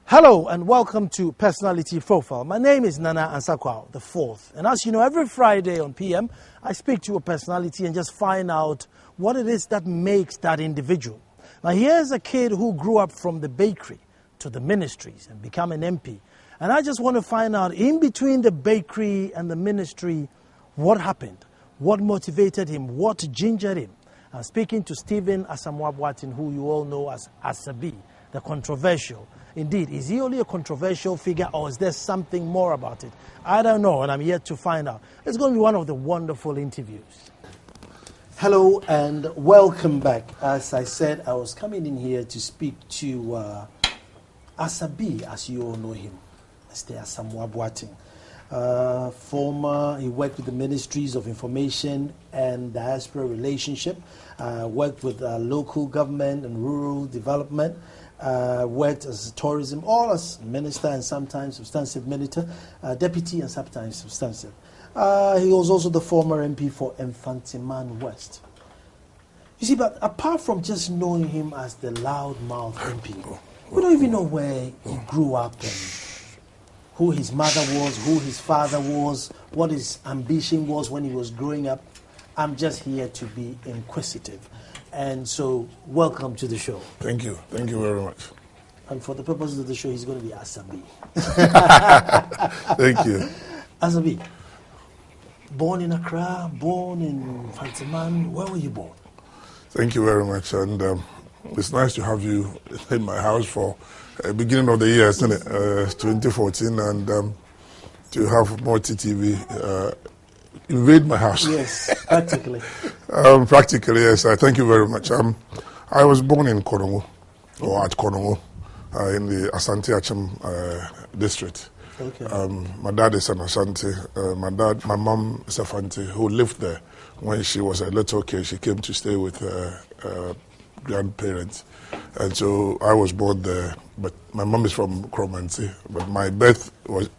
Hello and welcome to Personality Profile. My name is Nana Asamoah the Fourth, and as you know, every Friday on PM, I speak to a personality and just find out what it is that makes that individual. Now, here's a kid who grew up from the bakery to the ministries and become an MP, and I just want to find out in between the bakery and the ministry, what happened, what motivated him, what gingered him. I'm speaking to Stephen Asamoah Boateng, who you all know as Asabi, the controversial. Indeed, is he only a controversial figure or is there something more about it? I don't know, and I'm yet to find out. It's going to be one of the wonderful interviews. Hello and welcome back. As I said, I was coming in here to speak to Asabi, as you all know him, Mr. Asamoah Boateng. He worked with the Ministries of Information and Diaspora Relationship, worked with local government and rural development, worked as tourism, all as minister and sometimes substantive minister, deputy and sometimes substantive. He was also the former MP for Infantiman West. You see, but apart from just knowing him as the loudmouth MP, we don't even know where he grew up and who his mother was, who his father was, what his ambition was when he was growing up. I'm just here to be inquisitive. And so, welcome to the show. Thank you. Thank you very much. And for the purposes of the show, he's going to be Asabi. Thank you. Asabi, born in Accra, born in Fantiman. Where were you born? Thank you very much. And it's nice to have you in my house for beginning of the year, isn't it? 2014, and to have more TTV invade my house. Yes, practically. Practically, yes. Thank you very much. I was born in Konongo, or at Konongo, in the Asante Achim district. Okay. My dad is an Asante. My mom is a Fanti who lived there when she was a little kid. She came to stay with her grandparents. And so I was born there, but my mom is from Kromanti, but my birth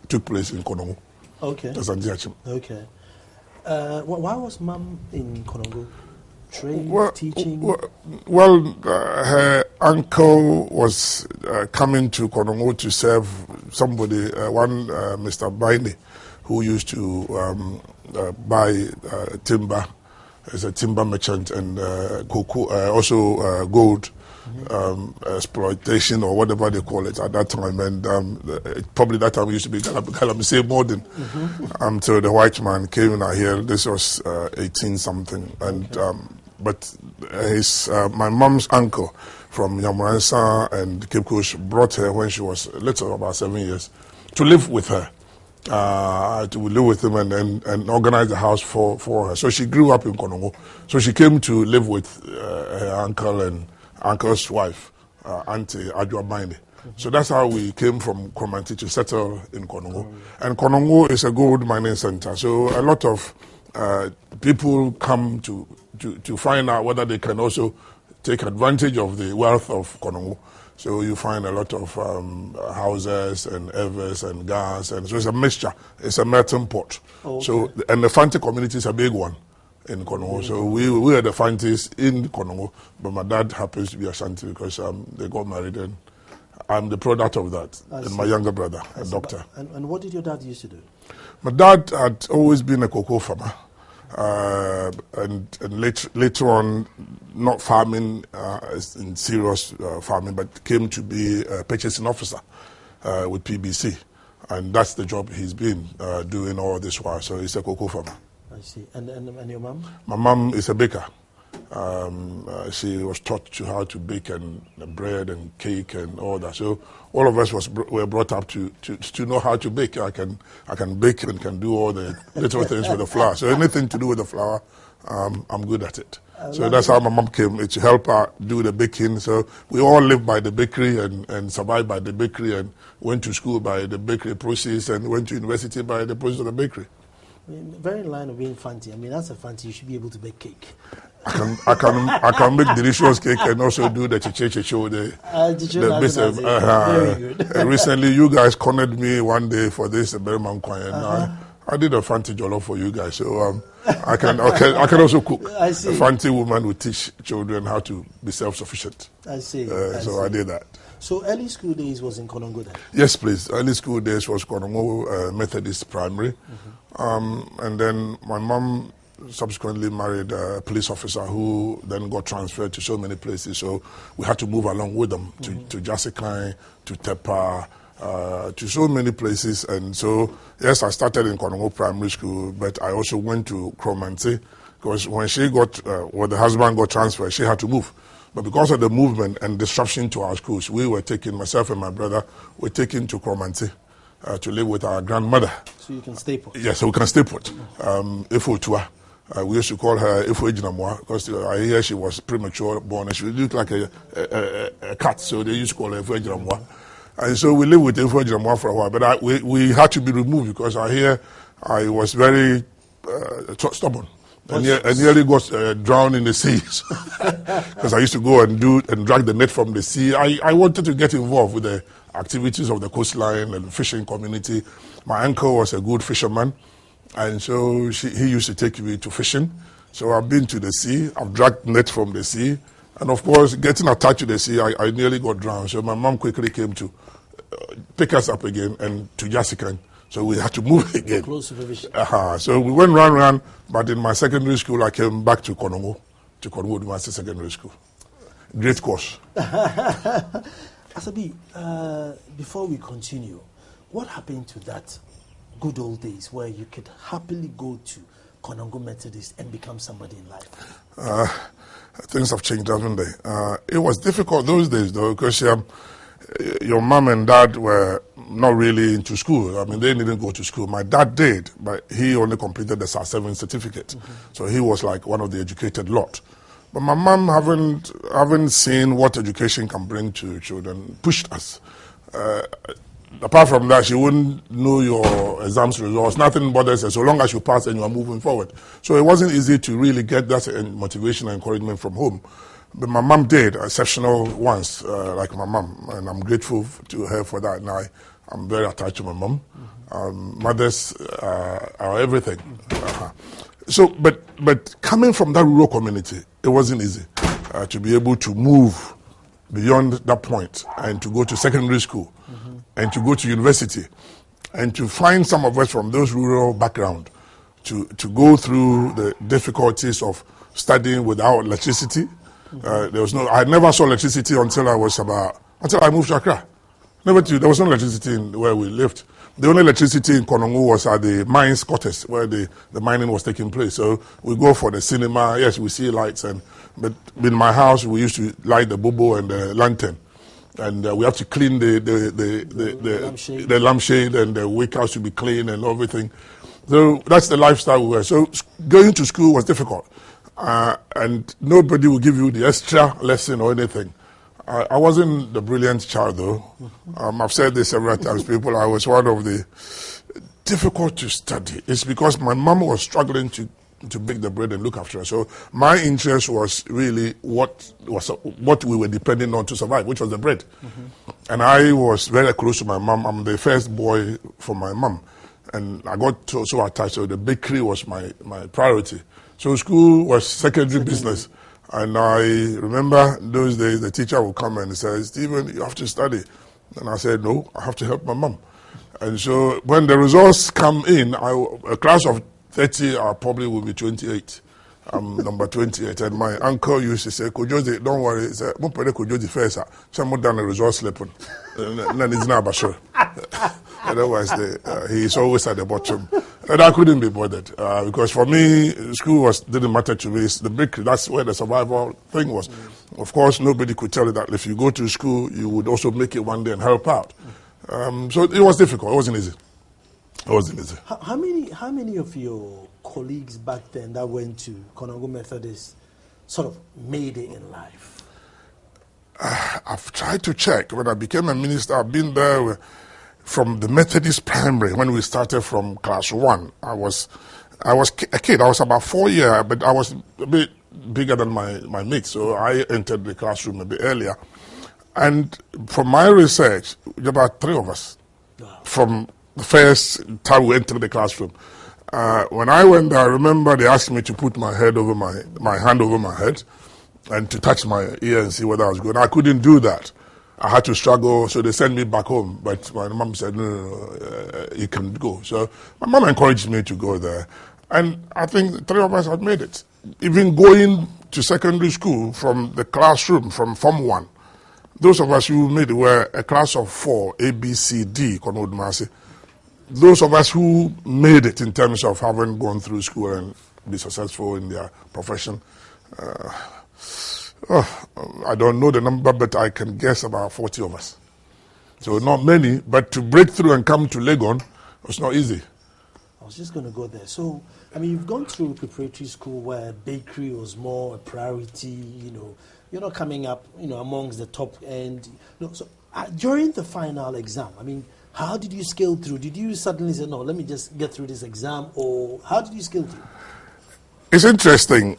took place in Konongo. Okay. Asante Achim. Okay. Why was mom in Konongo? Trade, teaching? Her uncle was coming to Konongo to serve somebody, Mr. Baini, who used to buy timber. As a timber merchant and cocoa, also gold exploitation or whatever they call it at that time. And probably that time it used to be Galamsey Modern. So the white man came in here. This was 18 something, and but my mom's uncle from Yamuransa and Cape Coast brought her when she was little, about 7 years, to live with her. To live with him and organize the house for her. So she grew up in Konongo. So she came to live with her uncle and uncle's wife, Auntie Adwa Baini. So that's how we came from Kromanti to settle in Konongo. And Konongo is a gold mining center. So a lot of people come to find out whether they can also take advantage of the wealth of Konongo. So you find a lot of houses and evers and gas, and so it's a mixture. It's a melting pot. Okay. So and the Fanti community is a big one in Konongo. So we are the Fantis in Konongo, but my dad happens to be Ashanti because they got married, and I'm the product of that. And my younger brother, a doctor. And what did your dad used to do? My dad had always been a cocoa farmer. And later on, not farming in serious farming, but came to be a purchasing officer with PBC, and that's the job he's been doing all this while. So he's a cocoa farmer. I see. And your mom? My mom is a baker. She was taught how to bake and bread and cake and all that. So all of us were brought up to know how to bake. I can bake and can do all the little things with the flour. So anything to do with the flour, I'm good at it. So that's how my mom came to help her do the baking. So we all lived by the bakery and survived by the bakery and went to school by the bakery process and went to university by the process of the bakery. I mean, very in line of being Fanti. I mean, as a Fanti, you should be able to bake cake. I can make delicious cake and also do the chichecho. Very good. Recently, you guys cornered me one day for this barima and I did a Fanti jollof for you guys. So I can also cook. I see. A Fanti woman will teach children how to be self-sufficient. I see. I did that. So early school days was in Konongo then? Yes, please. Early school days was Konongo Methodist Primary. And then my mom subsequently married a police officer who then got transferred to so many places. So we had to move along with them to Jasikai, to Tepa, to so many places. And so, yes, I started in Konongo Primary School, but I also went to Kromanti because when the husband got transferred, she had to move. But because of the movement and disruption to our schools, myself and my brother, were taken to Kromanti to live with our grandmother. So you can stay put? Yes, so we can stay put. Ifo Tua. We used to call her Ifo Ejinamoah because I hear she was premature born and she looked like a cat, so they used to call her Ifo Ejinamoah. And so we lived with Ifo Ejinamoah for a while, but we had to be removed because I was very stubborn. And nearly got drowned in the sea because I used to go and drag the net from the sea. I wanted to get involved with the activities of the coastline and fishing community. My uncle was a good fisherman, and so he used to take me to fishing. So I've been to the sea, I've dragged net from the sea, and of course, getting attached to the sea, I nearly got drowned. So my mom quickly came to pick us up again and to Jasikan. So we had to move again. Close supervision. So we went round, but in my secondary school, I came back to Konongo University Secondary School. Great course. Asabi, before we continue, what happened to that good old days where you could happily go to Konongo Methodist and become somebody in life? Things have changed, haven't they? It was difficult those days, though, because your mom and dad were not really into school. I mean, they didn't go to school. My dad did, but he only completed the SAR7 certificate. So he was like one of the educated lot. But my mom haven't seen what education can bring to children, pushed us. Apart from that, she wouldn't know your exams results. Nothing bothers her so long as you pass and you are moving forward. So it wasn't easy to really get that motivation and encouragement from home. But my mom did, exceptional ones, like my mom, and I'm grateful to her for that. And I'm very attached to my mom. Mothers are everything. So, but coming from that rural community, it wasn't easy to be able to move beyond that point and to go to secondary school and to go to university and to find some of us from those rural background to go through the difficulties of studying without electricity. I never saw electricity until I moved to Accra. There was no electricity where we lived. The only electricity in Konongo was at the mines quarters where the mining was taking place. So we go for the cinema. Yes, we see lights, but in my house we used to light the bobo and the lantern, and we have to clean the lampshade, and the wake house to be clean and everything. So that's the lifestyle we were. So going to school was difficult. And nobody will give you the extra lesson or anything. I wasn't the brilliant child, though. I've said this several times, people. I was one of the difficult to study. It's because my mom was struggling to bake the bread and look after her. So my interest was really what we were depending on to survive, which was the bread. And I was very close to my mom. I'm the first boy for my mom. And I got so attached. So the bakery was my priority. So school was secondary business. And I remember those days the teacher would come and say, Stephen, you have to study. And I said, no, I have to help my mom. And so when the results come in, a class of 30, I probably will be 28. I'm number 28. And my uncle used to say, Kojozi, don't worry. He said, Kojozi first. Someone done a result slipping. And then it's not sure. Otherwise, he's always at the bottom. And I couldn't be bothered because for me, school didn't matter to me. It's the bakery, that's where the survival thing was. Of course, nobody could tell you that if you go to school, you would also make it one day and help out. So it was difficult. It wasn't easy. It wasn't easy. How many of your colleagues back then that went to Konongo Methodist sort of made it in life? I've tried to check. When I became a minister, I've been there from the Methodist primary when we started from class 1. I was a kid. I was about 4 years, but I was a bit bigger than my mates, so I entered the classroom a bit earlier. And from my research, there were about 3 of us from the first time we entered the classroom. When I went there, I remember they asked me to put my hand over my head and to touch my ear and see whether I was good. I couldn't do that. I had to struggle, so they sent me back home. But my mom said, no, you can go. So my mom encouraged me to go there. And I think 3 of us had made it. Even going to secondary school from the classroom, from Form 1, those of us who made it were a class of 4, A, B, C, D, those of us who made it in terms of having gone through school and be successful in their profession, I don't know the number, but I can guess about 40 of us. So not many, but to break through and come to Legon was not easy. I was just going to go there. So, I mean, you've gone through preparatory school where bakery was more a priority, you're not coming up, amongst the top end. So during the final exam, I mean, how did you scale through? Did you suddenly say, no, let me just get through this exam, or how did you scale through? It's interesting.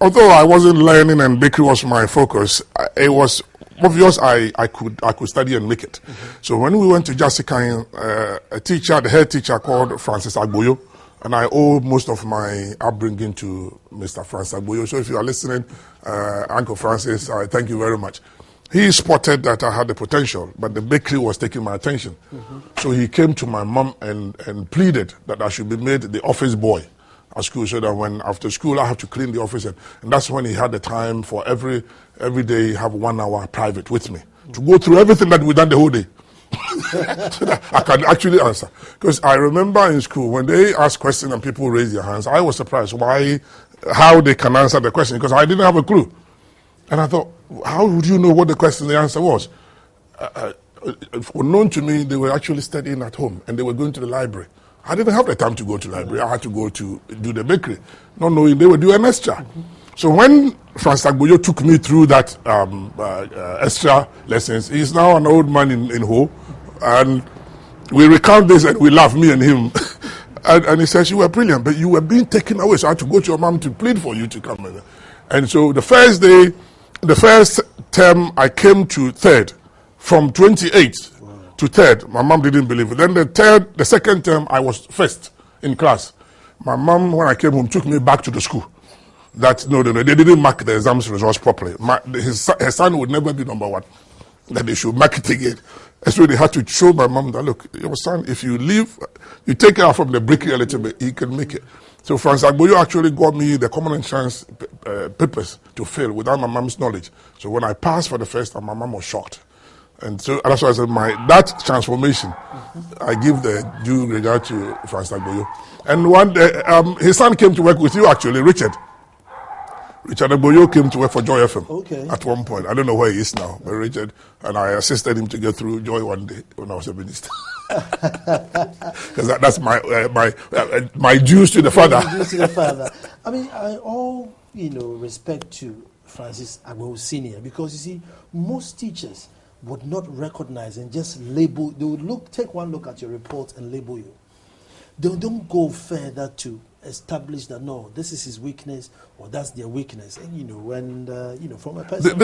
Although I wasn't learning and bakery was my focus, it was obvious I could study and make it. Mm-hmm. So when we went to Jessica, the head teacher called Francis Agboyo, and I owe most of my upbringing to Mr. Francis Agboyo. So if you are listening, Uncle Francis, I thank you very much. He spotted that I had the potential, but the bakery was taking my attention. Mm-hmm. So he came to my mom and pleaded that I should be made the office boy at school, so that when after school I have to clean the office, and that's when he had the time for every day have 1 hour private with me to go through everything that we done the whole day. So that I can actually answer. Because I remember in school when they ask questions and people raise their hands, I was surprised how they can answer the question, because I didn't have a clue. And I thought, how would you know what the answer was? Unknown to me, they were actually studying at home and they were going to the library. I didn't have the time to go to the library. I had to go to do the bakery, not knowing they would do an extra. Mm-hmm. So when Francis Agboyo took me through that extra lessons, he's now an old man in Ho, and we recount this and we laugh, me and him. and he says, you were brilliant, but you were being taken away, so I had to go to your mom to plead for you to come in. And so the first term, I came to 3rd, from 28 to 3rd. My mom didn't believe it. Then the second term, I was 1st in class. My mom, when I came home, took me back to the school. That no, they didn't mark the exams results properly. Her son would never be number 1. That they should mark it again. And so they had to show my mom that, look, your son, if you leave, you take her from the bakery a little bit, he can make it. So Francis Agboyo actually got me the common entrance papers to fail without my mom's knowledge. So when I passed for the first time, my mom was shocked. And so that's why I said that transformation, I give the due regard to Francis Agboyo. And one day, his son came to work with you actually, Richard. Richard Agboyo came to work for Joy FM at one point. I don't know where he is now, but Richard, and I assisted him to get through Joy one day when I was a minister. Because that's my dues to the father. Dues to the father. I mean, I all respect to Francis Agboyo Senior, because you see, most teachers would not recognize and just label. They would take one look at your report and label you. They don't go further to establish that no, this is his weakness or that's their weakness. And from a person,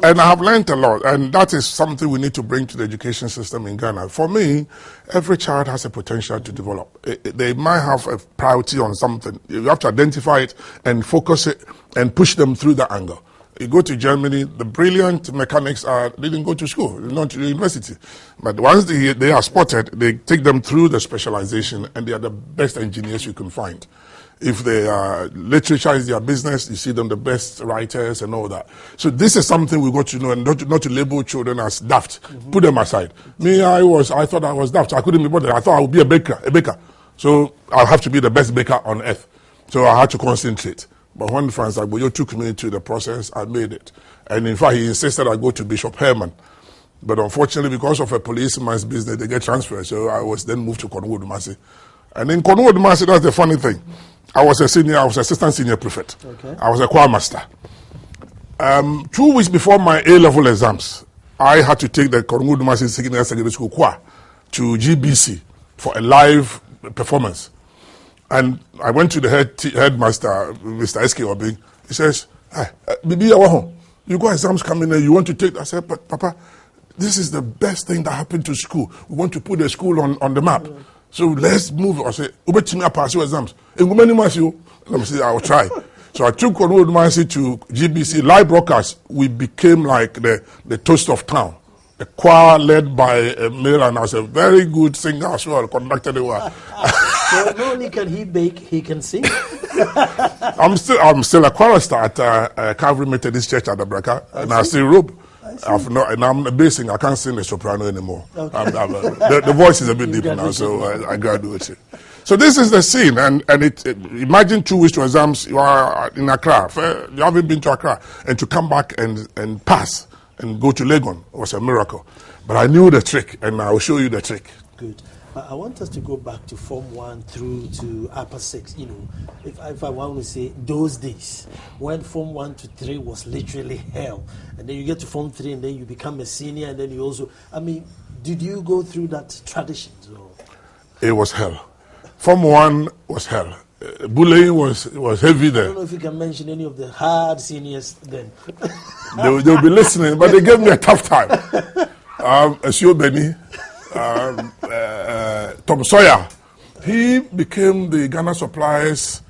and I have learned a lot, and that is something we need to bring to the education system in Ghana. For me, every child has a potential to develop. They might have a priority on something. You have to identify it and focus it and push them through that angle. You go to Germany, the brilliant mechanics didn't go to school, not to the university. But once they are spotted, they take them through the specialization, and they are the best engineers you can find. If literature is their business, you see them the best writers and all that. So this is something we got to know, and not to label children as daft. Mm-hmm. Put them aside. Me, I thought I was daft. I couldn't be bothered. I thought I would be a baker. So I'll have to be the best baker on earth. So I had to concentrate. But when Francis Agboyo took me to the process, I made it. And in fact, he insisted I go to Bishop Herman. But unfortunately, because of a policeman's business, they get transferred. So I was then moved to Cornwall Dumasi. And in Cornwall Dumasi, that's the funny thing. I was assistant senior prefect. Okay. I was a choir master. 2 weeks before my A-level exams, I had to take the Cornwall Dumasi Secondary School choir to GBC for a live performance. And I went to the headmaster, Mr. S.K. Obing. He says, "Hi, Bibi, you got exams coming in, you want to take?" I said, "But Papa, this is the best thing that happened to school. We want to put the school on the map. So let's move." I said, "Ubetimi pass your exams." Let me say, I will try. So I took Cornwall Dumasi to GBC live broadcast. We became like the toast of town a choir led by a male, and I was a very good singer as well, conducted it well. So not only can he bake, he can sing. I'm still a chorister at Calvary Methodist Church at the Braka, and I still robe. And I'm a bass singer. I can't sing the soprano anymore. Okay. The voice is a bit deeper now, so I graduated. So this is the scene, and imagine 2 weeks to exams. You are in Accra. You haven't been to Accra, and to come back and pass and go to Legon was a miracle. But I knew the trick, and I will show you the trick. Good. I want us to go back to Form 1 through to Upper 6. You know, if I want to say those days when Form 1 to 3 was literally hell, and then you get to Form 3 and then you become a senior, and then you also, I mean, did you go through that tradition? It was hell. Form 1 was hell. Bullying was heavy there. I don't know if you can mention any of the hard seniors then. They'll be listening, but they gave me a tough time. Osei Benny. Tom Sawyer, he became the Ghana Supplies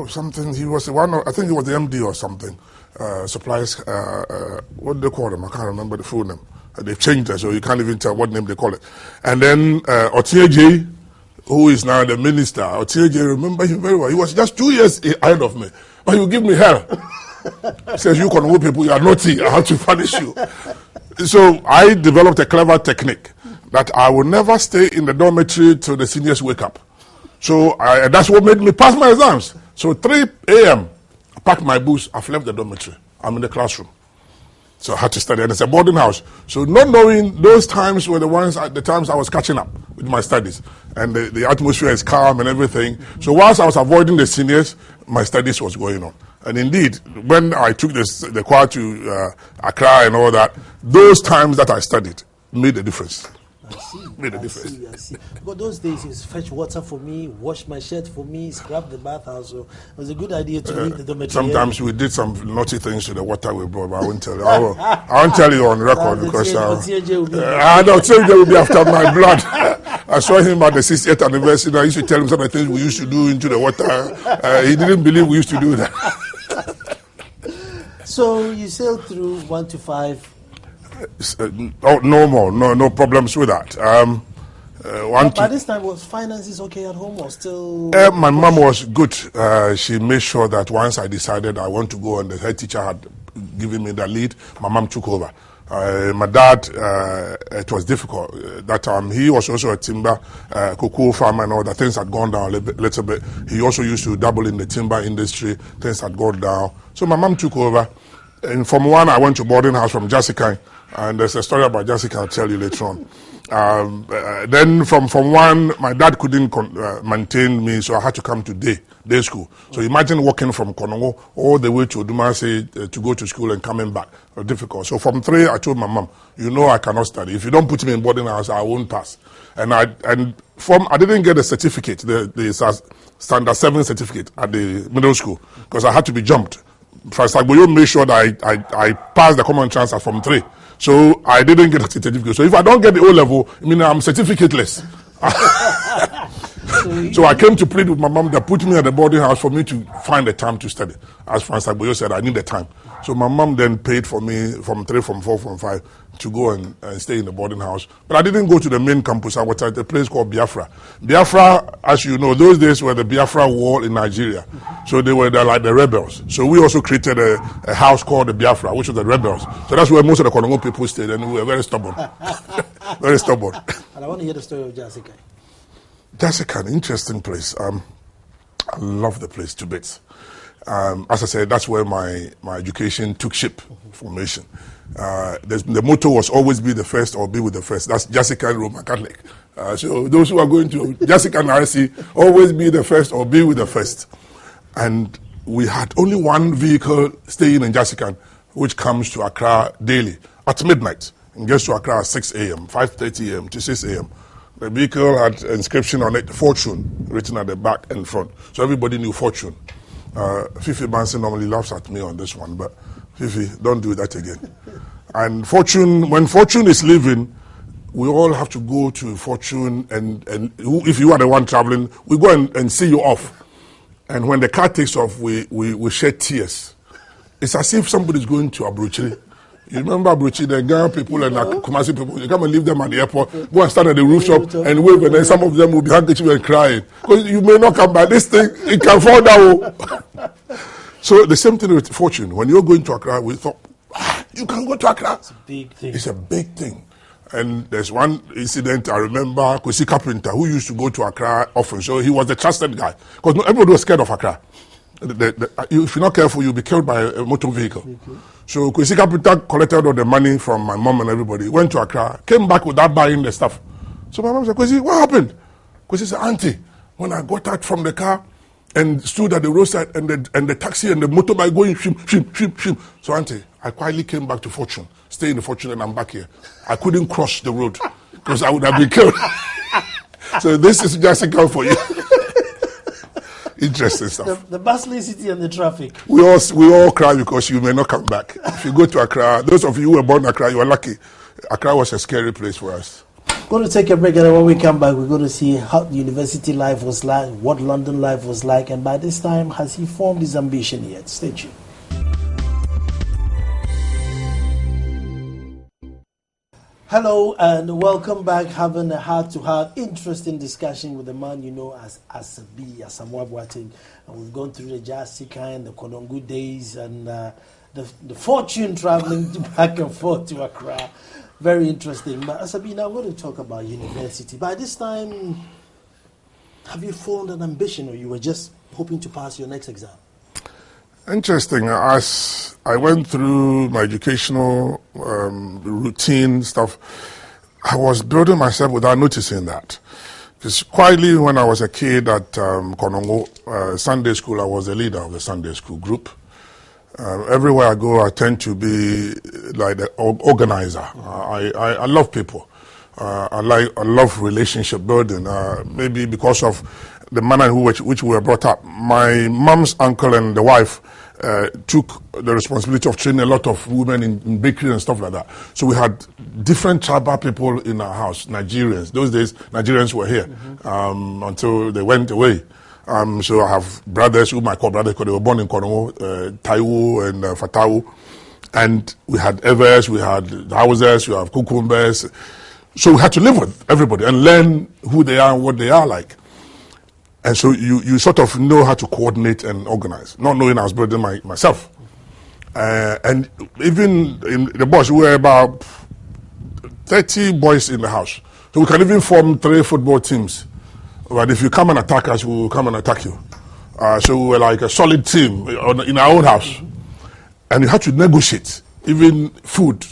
something. He was I think he was the MD or something. Supplies, what do they call them? I can't remember the full name. They've changed it, so you can't even tell what name they call it. And then a.k.a. who is now the minister. A.k.a. remember him very well. He was just 2 years ahead of me, but he would give me hell. He says, you Konongo people, you are naughty, I have to punish you. So I developed a clever technique that I will never stay in the dormitory till the seniors wake up. So that's what made me pass my exams. So 3 a.m., I packed my books, I've left the dormitory. I'm in the classroom. So I had to study, and it's a boarding house. So not knowing those times were the times I was catching up with my studies. And the atmosphere is calm and everything. So whilst I was avoiding the seniors, my studies was going on. And indeed, when I took the choir to Accra and all that, those times that I studied made a difference. I see. Made a difference. I see. Because those days, he used to fetch water for me, wash my shirt for me, scrub the bathhouse. So it was a good idea to leave the dormitory. Sometimes we did some naughty things to the water we brought, but I won't tell you. I won't tell you on record because TJ will be after my blood. I saw him at the 68th anniversary. And I used to tell him some of the things we used to do into the water. He didn't believe we used to do that. So you sailed through 1 to 5. No problems with that. By this time, was finances okay at home or still? My mom was good. She made sure that once I decided I want to go and the head teacher had given me the lead, my mom took over. My dad, it was difficult that time. He was also a timber, cocoa farmer and all that. Things had gone down a little bit. He also used to dabble in the timber industry. Things had gone down. So my mom took over. And from 1, I went to boarding house from Jessica. And there's a story about Jessica I'll tell you later on. Then from 1, my dad couldn't maintain me, so I had to come to day school. So imagine walking from Konongo all the way to Odumase to go to school and coming back. It was difficult. So from 3, I told my mom, you know I cannot study. If you don't put me in boarding house, I won't pass. And I didn't get a certificate, the standard 7 certificate at the middle school, because I had to be jumped. First, Agboyo made sure that I passed the common transfer from 3. So I didn't get a certificate. So if I don't get the O level, I mean I'm certificateless. So I came to plead with my mom that put me at the boarding house for me to find the time to study. As Francis Agboyo said, I need the time. So my mom then paid for me from 3, from 4, from 5 to go and stay in the boarding house. But I didn't go to the main campus. I was at a place called Biafra. Biafra, as you know, those days were the Biafra war in Nigeria. So they were like the rebels. So we also created a house called the Biafra, which was the rebels. So that's where most of the Konongo people stayed, and we were very stubborn. Very stubborn. And I want to hear the story of Jessica. Jessica, an interesting place. I love the place to bits. As I said, that's where my education took shape, formation. The motto was always be the first or be with the first. That's Jessica and Roman Catholic. So those who are going to Jessica and RC, always be the first or be with the first. And we had only one vehicle staying in Jessica, which comes to Accra daily at midnight and gets to Accra at 6 a.m., 5:30 a.m. to 6 a.m. The vehicle had inscription on it, Fortune, written at the back and front. So everybody knew Fortune. Fifi Bansi normally laughs at me on this one, but Fifi, don't do that again. And Fortune, when Fortune is leaving, we all have to go to Fortune, and if you are the one traveling, we go and see you off. And when the car takes off, we shed tears. It's as if somebody's going to Abrochiri. You remember Bruchi, the Ghana people and the Kumasi people, you come and leave them at the airport, go and stand at the rooftop and wave, and then some of them will be handkerchief and crying. Because you may not come back. This thing, it can fall down. So the same thing with Fortune. When you're going to Accra, we thought, you can go to Accra. It's a big thing. It's a big thing. And there's one incident I remember, Kwesi Carpenter, who used to go to Accra often. So he was the trusted guy. Because everybody was scared of Accra. If you're not careful, you'll be killed by a motor vehicle. Okay. So Kwesi Carpenter collected all the money from my mom and everybody, went to Accra, came back without buying the stuff. So my mom said, Kwesi, what happened? Kwesi said, Auntie, when I got out from the car and stood at the roadside and the taxi and the motorbike going shim. So Auntie, I quietly came back to Fortune, stay in the Fortune, and I'm back here. I couldn't cross the road because I would have been killed. So this is just a call for you. Interesting stuff. The bustling city and the traffic. We all cry because you may not come back. If you go to Accra, those of you who were born in Accra, you are lucky. Accra was a scary place for us. We're going to take a break, and when we come back, we're going to see how the university life was like, what London life was like, and by this time, has he formed his ambition yet? Stay tuned. Hello and welcome back, having a heart-to-heart, interesting discussion with the man you know as Asamoah Boateng. And we've gone through the Jassy kind, the Konongo days, and the fortune traveling back and forth to Accra. Very interesting. But Asabi, now I'm going to talk about university. By this time, have you formed an ambition, or you were just hoping to pass your next exam? Interesting. As I went through my educational routine stuff, I was building myself without noticing that. Because quietly, when I was a kid at Konongo Sunday school, I was the leader of the Sunday school group. Everywhere I go, I tend to be like the organizer. I love people. I love relationship building. Maybe because of the manner in which we were brought up. My mom's uncle and the wife took the responsibility of training a lot of women in bakery and stuff like that. So we had different tribal people in our house, Nigerians. Those days, Nigerians were here until they went away. So I have brothers whom I call brothers because they were born in Konongo, Taiwo and Fatawu. And we had Evers, we had Hausers, we have Kukumbers. So we had to live with everybody and learn who they are and what they are like. And so you sort of know how to coordinate and organize, not knowing I was building myself. And even in the boys, we were about 30 boys in the house. So we can even form 3 football teams. But if you come and attack us, we will come and attack you. So we were like a solid team in our own house. And you had to negotiate, even food.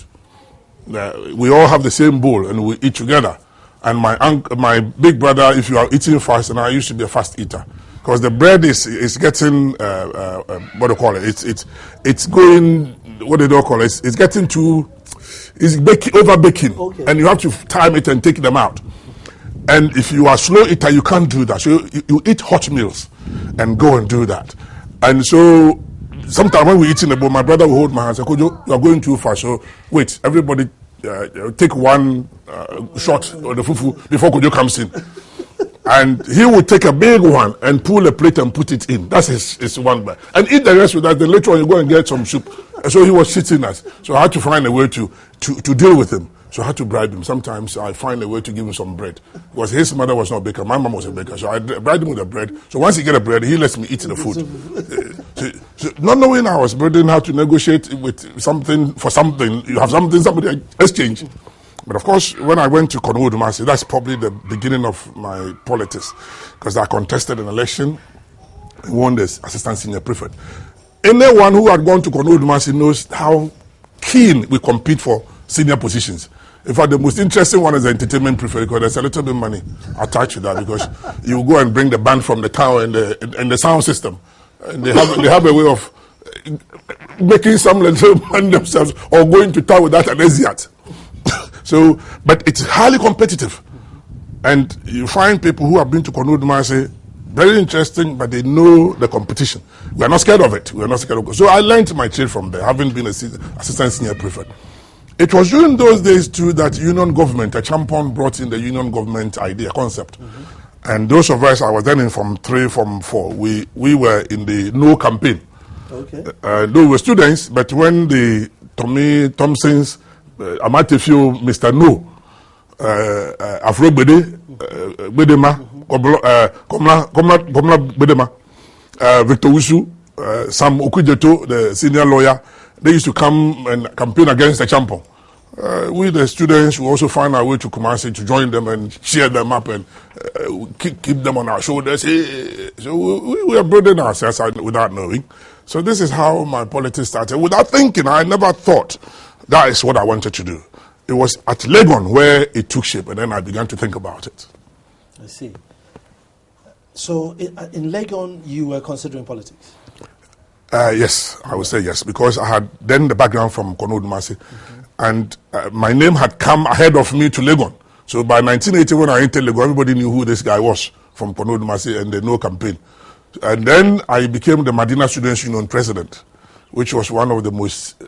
We all have the same bowl and we eat together. And my big brother, if you are eating fast, and I used to be a fast eater, because the bread is getting what do you call it? It's going, what do you call it? It's getting too, it's over baking, okay. And you have to time it and take them out. And if you are slow eater, you can't do that. So you eat hot meals and go and do that. And so sometimes when we eat in the bowl, my brother will hold my hand and say, Kojo, you are going too fast. So wait, everybody take one shot of the fufu before Kojo comes in. And he would take a big one and pull a plate and put it in. That's his one bag. And eat the rest with that. Then later on you go and get some soup. And so he was cheating us. So I had to find a way to deal with him. So I had to bribe him. Sometimes I find a way to give him some bread. Because his mother was not a baker. My mom was a baker. So I bribed him with the bread. So once he get a bread, he lets me eat the food. So not knowing I was burdened how to negotiate with something for something. You have something, somebody exchange. But of course, when I went to Konongo Dumasi, that's probably the beginning of my politics. Because I contested an election and won the assistant senior prefect. Anyone who had gone to Konongo Dumasi knows how keen we compete for senior positions. In fact, the most interesting one is the entertainment prefect, because there's a little bit of money attached to that, because you go and bring the band from the town and the sound system. And they have a way of making some little money themselves, or going to town without an Asiat. So, but it's highly competitive. And you find people who have been to Konongo Dumasi, very interesting, but they know the competition. We are not scared of it. We are not scared of it. So I learned my trade from there, having been an assistant senior prefect. It was during those days too that union government, a champion brought in the union government idea, concept. Mm-hmm. And those of us, I was then in Form 3, Form 4, we were in the no campaign. Okay. Though we were students, but when the Tommy Thompson's, Amatefio, Mr. No, Afro Bede, Bedema, Komla Bedema, Victor Wusu, Sam Okujeto, the senior lawyer. They used to come and campaign against the Champon. We, the students, we also find our way to Kumasi to join them and cheer them up and keep them on our shoulders. So we are building ourselves without knowing. So this is how my politics started. Without thinking, I never thought that is what I wanted to do. It was at Legon where it took shape, and then I began to think about it. I see. So in Legon, you were considering politics? Yes, I would say yes, because I had then the background from Kono Dumasi. And my name had come ahead of me to Legon. So by 1980, when I entered Legon, everybody knew who this guy was from Kono Dumasi, and the no campaign. And then I became the Madina Students Union president, which was one of the most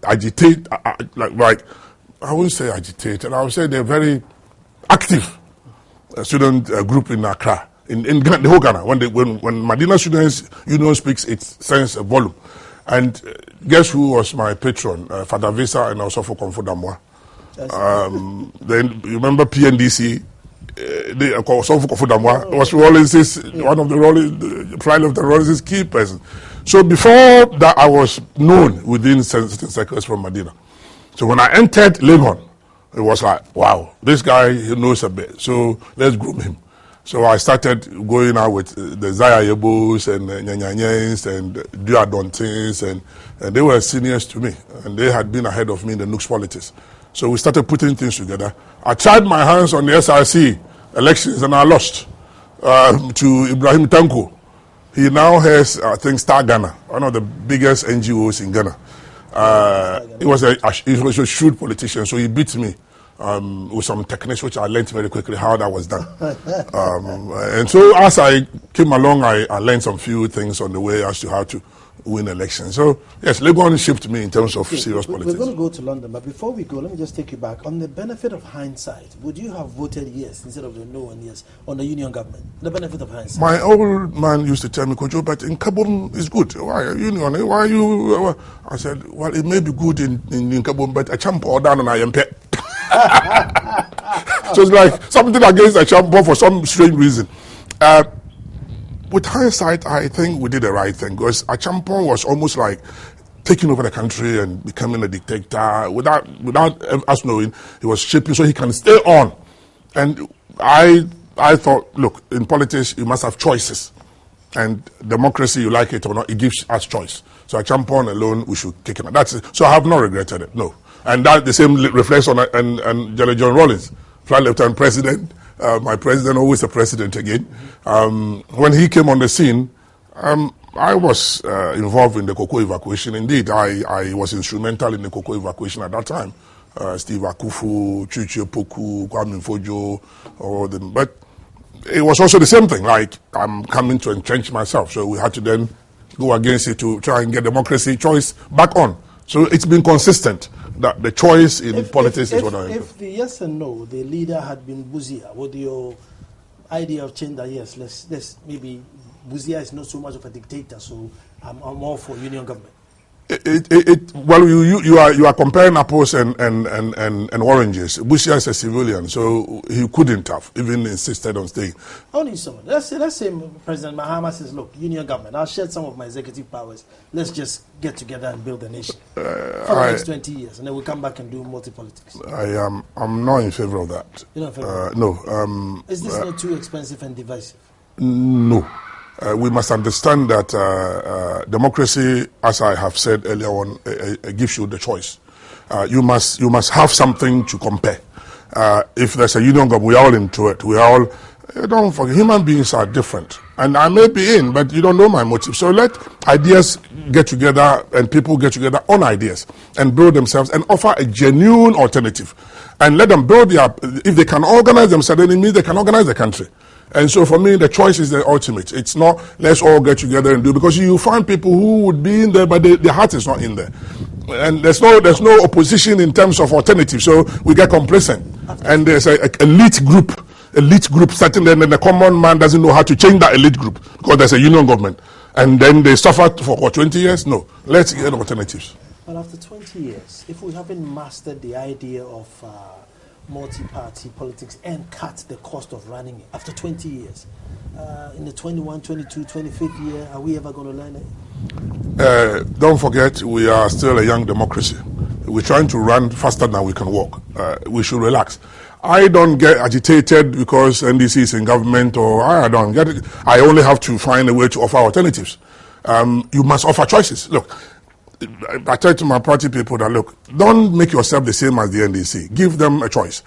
agitated, like I wouldn't say agitated, I would say they're very active student group in Accra, in the whole Ghana. When Madina Students Union speaks, it sends a volume. And guess who was my patron? Father Visa and also for Asamoah. Then you remember PNDC? They also for Asamoah was Rawlings, one of the Rawlings' key person. So before that, I was known within certain circles from Medina. So when I entered Legon, it was like, wow, this guy, he knows a bit. So let's groom him. So I started going out with the Zaya Yebos and Nyanyanyens and Duadontins, and they were seniors to me, and they had been ahead of me in the Nooks politics. So we started putting things together. I tried my hands on the SRC elections, and I lost to Ibrahim Tanko. He now has, I think, Star Ghana, one of the biggest NGOs in Ghana. He was a shrewd politician, so he beat me. With some techniques which I learned very quickly how that was done. And so as I came along, I learned some few things on the way as to how to win elections. So yes, Legon shaped me in terms of serious politics. We're going to go to London, but before we go, let me just take you back. On the benefit of hindsight, would you have voted yes instead of the no and yes on the union government? The benefit of hindsight. My old man used to tell me, Kojo, but in Kabum is good. Why union? Why you? I said, well, it may be good in Kabum, but a champ or down on IMP. So it's like something against a champion for some strange reason. With hindsight, I think we did the right thing, because a champion was almost like taking over the country and becoming a dictator without us knowing. He was shaping so he can stay on. And I thought, look, in politics you must have choices, and democracy, you like it or not, it gives us choice. So a champion alone, we should kick him out. That's it. So I have not regretted it. No. And that the same reflects on General John Rawlings, Flight Lieutenant President, my president, always a president again. When he came on the scene, I was involved in the cocoa evacuation. Indeed, I was instrumental in the cocoa evacuation at that time. Steve Akufu, Chuchu Poku, Kwame Mfojo, but it was also the same thing, like I'm coming to entrench myself. So we had to then go against it to try and get democracy choice back on. So it's been consistent that the choice in politics is what I am. If the yes and no, the leader had been Buzia, would your idea of change that yes, let's maybe Buzia is not so much of a dictator, so I'm all for union government? Well, you are comparing apples and oranges. Buzia is a civilian, so he couldn't have even insisted on staying. Only someone. Let's say President Mahama says, "Look, union government. I'll shed some of my executive powers. Let's just get together and build a nation for the next 20 years, and then we'll come back and do multi-politics." I'm not in favor of that. You're not in favor? No. Is this not too expensive and divisive? No. We must understand that democracy, as I have said earlier on, gives you the choice. You must have something to compare. If there's a union government, we're all into it. Don't forget, human beings are different. And I may be in, but you don't know my motive. So let ideas get together and people get together on ideas and build themselves and offer a genuine alternative. And let them build if they can organize themselves, then it means they can organize the country. And so for me, the choice is the ultimate. It's not let's all get together and do, because you find people who would be in there, but their heart is not in there. And there's no opposition in terms of alternative. So we get complacent. And there's an elite group starting there, and the common man doesn't know how to change that elite group because there's a union government. And then they suffer for 20 years? No. Let's get alternatives. But after 20 years, if we haven't mastered the idea of multi-party politics and cut the cost of running it, after 20 years, in the 21, 22, 25th year, are we ever going to learn it? Don't forget, we are still a young democracy. We're trying to run faster than we can walk. We should relax. I don't get agitated because NDC is in government, or I don't get it. I only have to find a way to offer alternatives. You must offer choices. Look, I tell to my party people that, look, don't make yourself the same as the NDC. Give them a choice.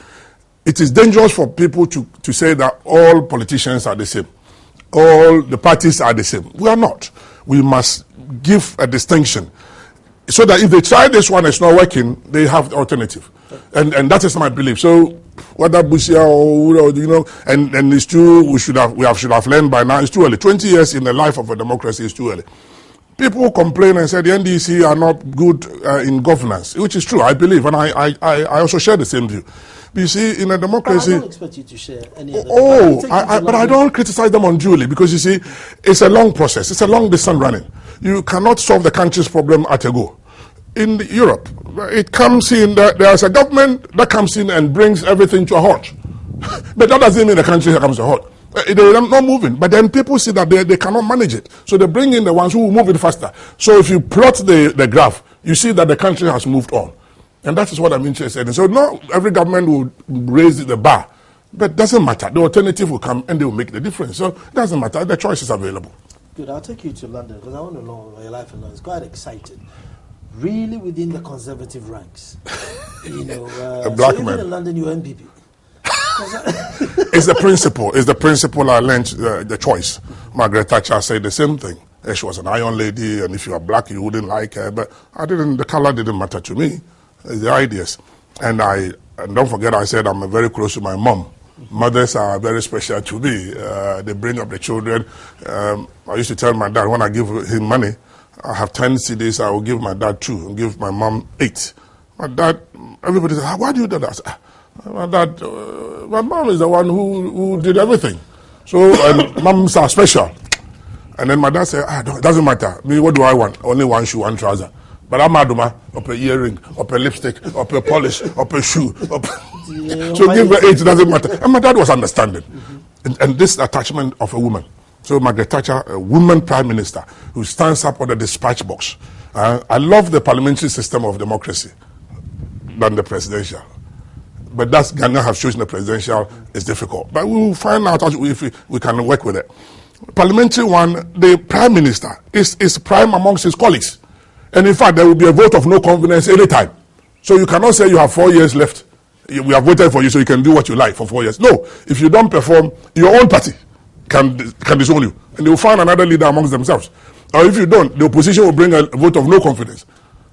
It is dangerous for people to say that all politicians are the same. All the parties are the same. We are not. We must give a distinction so that if they try this one, it's not working, they have the alternative. And that is my belief. So whether Busia or, you know, and it's true, we should have learned by now. It's too early. 20 years in the life of a democracy is too early. People complain and say the NDC are not good in governance, which is true, I believe, and I also share the same view. But you see, in a democracy... But I don't expect you to share any other... But I don't criticize them unduly, because you see, it's a long process. It's a long distance running. You cannot solve the country's problem at a go. In Europe, it comes in, there's a government that comes in and brings everything to a halt. But that doesn't mean the country comes to a halt. They're not moving, but then people see that they cannot manage it. So they bring in the ones who will move it faster. So if you plot the graph, you see that the country has moved on. And that is what I'm interested in. So not every government will raise the bar, but it doesn't matter. The alternative will come and they will make the difference. So it doesn't matter. The choice is available. Good. I'll take you to London because I want to know your life in London. It's quite exciting. Really within the conservative ranks. You know, a black so man. Even in London, you're MPP. It's the principle. It's the principle I learned, the choice. Margaret Thatcher said the same thing. She was an iron lady, and if you are black, you wouldn't like her. But the color didn't matter to me. It's the ideas. And don't forget, I said I'm very close to my mom. Mothers are very special to me. They bring up the children. I used to tell my dad, when I give him money, I have 10 CDs, I will give my dad 2 and give my mom 8. My dad, everybody said, why do you do that? I said, my mom is the one who did everything. So, and moms are special. And then my dad said, it doesn't matter. Me, what do I want? Only one shoe, one trouser. But I'm aduma, up a earring, up a lipstick, up a polish, up a shoe. So give her 8, it doesn't matter. And my dad was understanding. And this attachment of a woman. So Margaret Thatcher, a woman prime minister who stands up on the dispatch box. I love the parliamentary system of democracy than the presidential. But that's Ghana has chosen the presidential is difficult. But we will find out if we can work with it. Parliamentary one, the prime minister is prime amongst his colleagues. And in fact, there will be a vote of no confidence anytime. So you cannot say you have 4 years left. We have voted for you so you can do what you like for 4 years. No, if you don't perform, your own party can disown you. And they will find another leader amongst themselves. Or if you don't, the opposition will bring a vote of no confidence.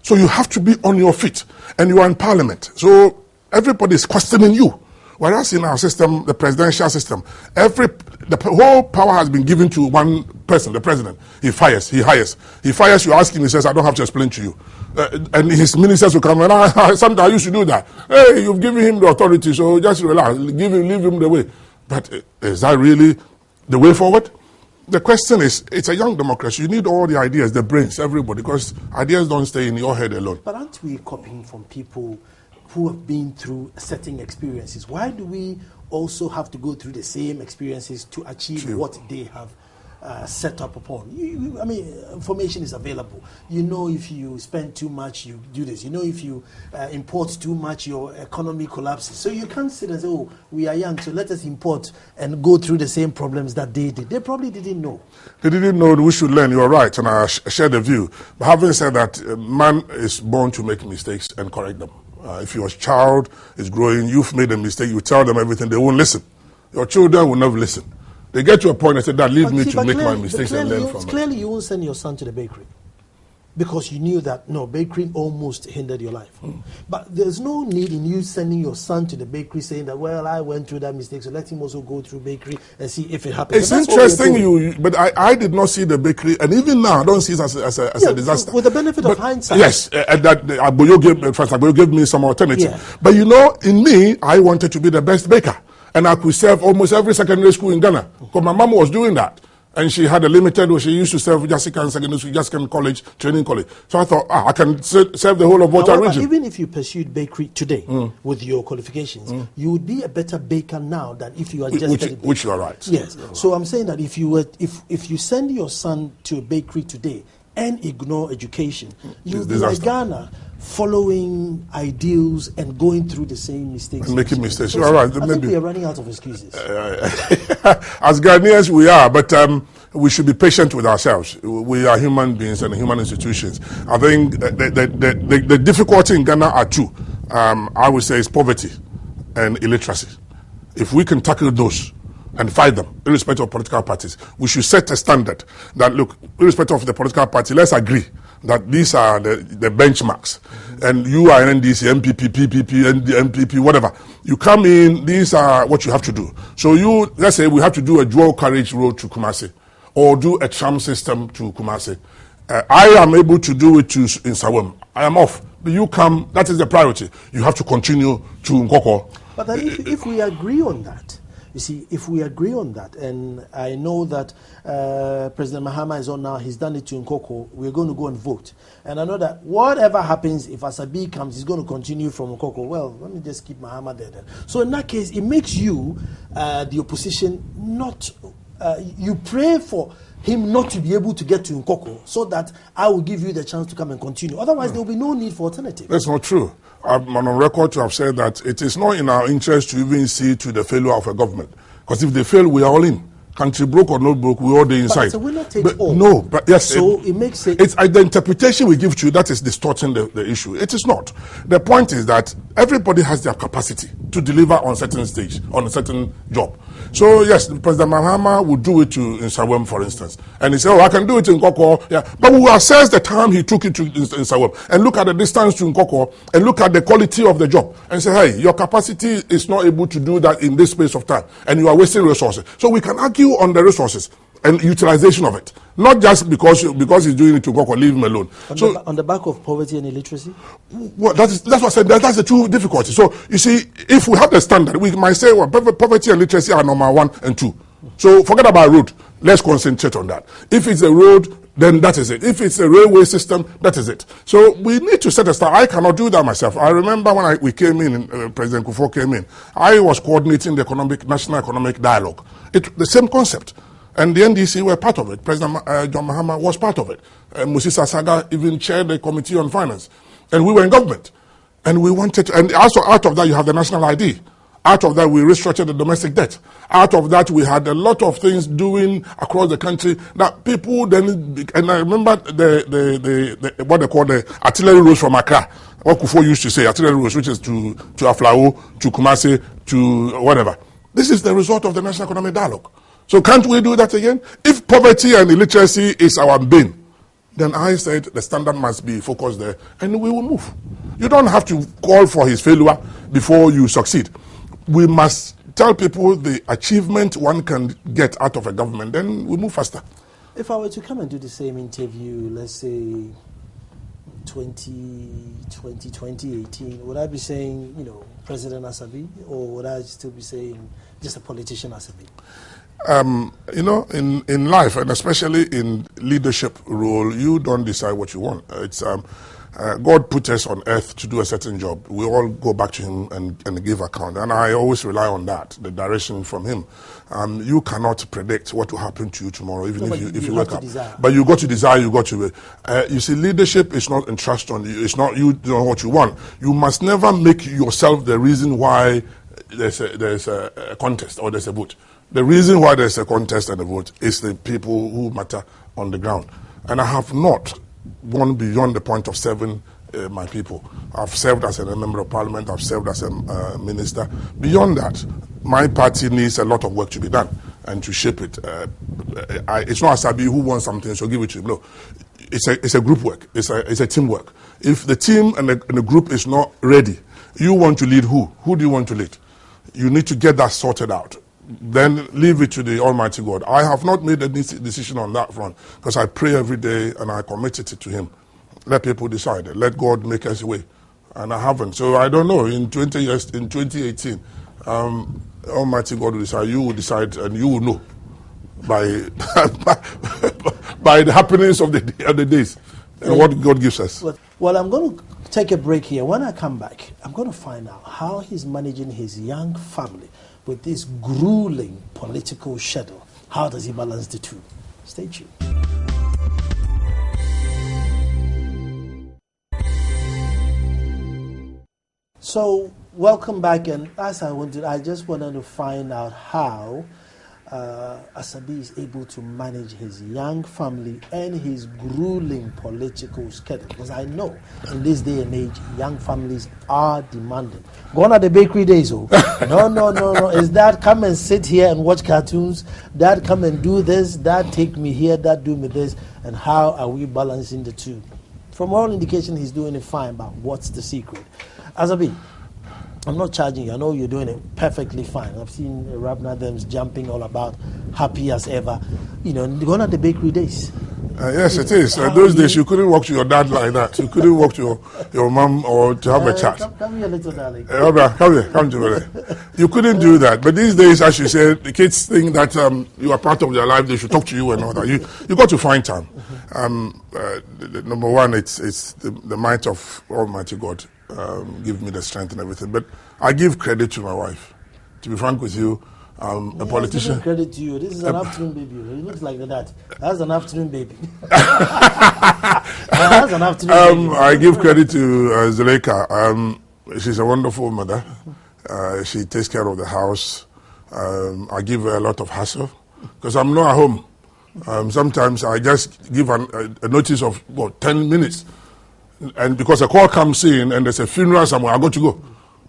So you have to be on your feet. And you are in parliament. So everybody is questioning you. Whereas in our system, the presidential system, the whole power has been given to one person, the president. He fires, he hires. He fires, you ask him, he says, I don't have to explain to you. And his ministers will come and, sometimes I used to do that. Hey, you've given him the authority, so just relax, leave him the way. But is that really the way forward? The question is, it's a young democracy. You need all the ideas, the brains, everybody, because ideas don't stay in your head alone. But aren't we copying from people who have been through certain experiences? Why do we also have to go through the same experiences to achieve what they have set up upon? I mean, information is available. You know, if you spend too much, you do this. You know, if you import too much, your economy collapses. So you can't sit and say, oh, we are young, so let us import and go through the same problems that they did. They probably didn't know. They didn't know. We should learn. You are right, and I share the view. But having said that, man is born to make mistakes and correct them. If your child is growing, you've made a mistake, you tell them everything, they won't listen. Your children will never listen. They get to a point and say, Dad, leave me to make my mistakes and learn from it. Clearly, you won't send your son to the bakery because you knew that, no, bakery almost hindered your life. But there's no need in you sending your son to the bakery saying that, well, I went through that mistake, so let him also go through bakery and see if it happens. It's interesting, but I did not see the bakery, and even now, I don't see it as a disaster. With the benefit of hindsight. Yes, Asamoah gave me some alternative. Yeah. But you know, in me, I wanted to be the best baker. And I could serve almost every secondary school in Ghana because my mom was doing that. And she had a limited, she used to serve Jessica and secondary school, Jessica College, training college. So I thought, I can serve the whole of Volta region. Even if you pursued bakery today with your qualifications, you would be a better baker now than if you had just which you are right. Yes. So I'm saying that if you send your son to a bakery today and ignore education, you'll be like Ghana, following ideals and going through the same mistakes. And making mistakes. You are right. I think we are running out of excuses. As Ghanaians, we are, but we should be patient with ourselves. We are human beings and human institutions. I think the difficulty in Ghana are two. I would say is poverty and illiteracy. If we can tackle those and fight them, irrespective of political parties, we should set a standard that, look, irrespective of the political party, let's agree that these are the benchmarks. And you are an NDC, MPP, PPP, MPP, whatever. You come in, these are what you have to do. So let's say we have to do a dual carriage road to Kumasi or do a tram system to Kumasi. I am able to do it in Sawam. I am off. But you come, that is the priority. You have to continue to Nkoko. But then if we agree on that, you see, if we agree on that, and I know that President Mahama is on now, he's done it to Nkoko, we're going to go and vote. And I know that whatever happens, if Asabi comes, he's going to continue from Nkoko. Well, let me just keep Mahama there then. So in that case, it makes you, the opposition, not, you pray for him not to be able to get to Nkoko so that I will give you the chance to come and continue. Otherwise, there will be no need for alternative. That's not true. I'm on record to have said that it is not in our interest to even see to the failure of a government. Because if they fail, we are all in. Country broke or not broke, we all the inside. But it's a winner takes all. No, but yes. So it makes it... It's the interpretation we give to you that is distorting the issue. It is not. The point is that everybody has their capacity to deliver on a certain stage, on a certain job. So yes, President Mahama would do it in Sawam, for instance. And he said, I can do it in Nkoko. Yeah. But we will assess the time he took it in Sawam and look at the distance to Nkoko and look at the quality of the job and say, hey, your capacity is not able to do that in this space of time and you are wasting resources. So we can argue on the resources and utilization of it. Not just because he's doing it to Nkoko, leave him alone. On the back of poverty and illiteracy? Well, that's what I said. That's the two difficulties. So, you see, if we have the standard, we might say, well, poverty and literacy are number 1 and 2. So, forget about road. Let's concentrate on that. If it's a road, then that is it. If it's a railway system, that is it. So, we need to set a standard. I cannot do that myself. I remember when we came in, President Kufuor came in, I was coordinating the national economic dialogue. The same concept. And the NDC were part of it. President John Mahama was part of it. Moses Asaga even chaired the Committee on Finance. And we were in government. And we wanted to, and also out of that you have the national ID. Out of that we restructured the domestic debt. Out of that we had a lot of things doing across the country that people then, and I remember the what they call the artillery roads from Accra. What Kufuor used to say, artillery roads, which is to Aflao, to Kumasi, to whatever. This is the result of the national economic dialogue. So can't we do that again? If poverty and illiteracy is our bane, then I said the standard must be focused there and we will move. You don't have to call for his failure before you succeed. We must tell people the achievement one can get out of a government, then we move faster. If I were to come and do the same interview, let's say 2018, would I be saying, President Asabi, or would I still be saying just a politician Asabi? In life, and especially in leadership role, you don't decide what you want. It's God put us on earth to do a certain job. We all go back to Him and give account. And I always rely on that, the direction from Him. You cannot predict what will happen to you tomorrow, even if you wake up. Desire. But you got to desire, you got to. You see, leadership is not entrusted on you. It's not you know what you want. You must never make yourself the reason why there's a contest or there's a vote. The reason why there's a contest and a vote is the people who matter on the ground. And I have not gone beyond the point of serving my people. I've served as a member of parliament. I've served as a minister. Beyond that, my party needs a lot of work to be done and to shape it. It's not Asabi who wants something, so give it to him. No, it's a group work. It's a teamwork. If the team and the group is not ready, you want to lead who? Who do you want to lead? You need to get that sorted out. Then leave it to the Almighty God. I have not made a decision on that front because I pray every day and I committed it to Him. Let people decide. Let God make us a way. And I haven't. So I don't know. In 2018, Almighty God will decide. You will decide and you will know by by the happenings of the days and what God gives us. Well, I'm going to take a break here. When I come back, I'm going to find out how he's managing his young family with this grueling political schedule. How does he balance the two? Stay tuned. So, welcome back, and as I just wanted to find out how Asabi is able to manage his young family and his grueling political schedule. Because I know in this day and age, young families are demanding. Gone are the bakery days, oh. No. Is that come and sit here and watch cartoons? Dad, come and do this. Dad, take me here. Dad, do me this. And how are we balancing the two? From all indication, he's doing it fine, but what's the secret? Asabi, I'm not charging you. I know you're doing it perfectly fine. I've seen Rabna Dems jumping all about, happy as ever. Gone are the bakery days. Yes, it is. Those days, you couldn't walk to your dad like that. You couldn't walk to your mom or to have a chat. Come here, little darling. Come here. Come to me. You couldn't do that. But these days, as you said, the kids think that you are part of their life. They should talk to you and all that. You got to find time. Number one, it's the might of Almighty God. Give me the strength and everything. But I give credit to my wife. To be frank with you, a politician. Credit to you. This is an afternoon baby. It looks like that. That's an afternoon baby. That's an afternoon baby. I give credit to Zuleika. She's a wonderful mother. She takes care of the house. I give her a lot of hassle because I'm not at home. Sometimes I just give a notice of 10 minutes. And because a call comes in and there's a funeral somewhere, I got to go.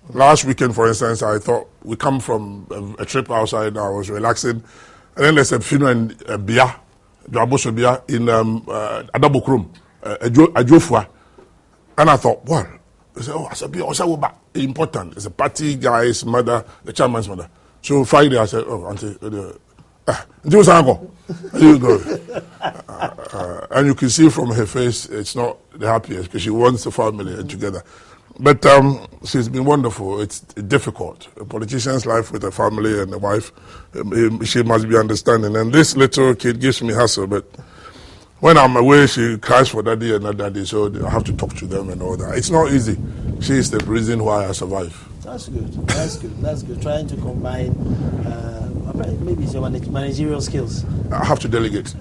Last weekend, for instance, I thought we come from a trip outside. I was relaxing, and then there's a funeral in Bia, in Adabokrum, Ajofua, and I thought, well, I said, Asabi, important. It's a party guy's mother, the chairman's mother. So Friday, I said, auntie, you go. And you can see from her face, it's not the happiest because she wants the family together. But she's been wonderful. It's difficult. A politician's life with a family and a wife, she must be understanding. And this little kid gives me hassle, but when I'm away, she cries for daddy and not daddy, so I have to talk to them and all that. It's not easy. She is the reason why I survive. That's good. Trying to combine maybe some managerial skills. I have to delegate.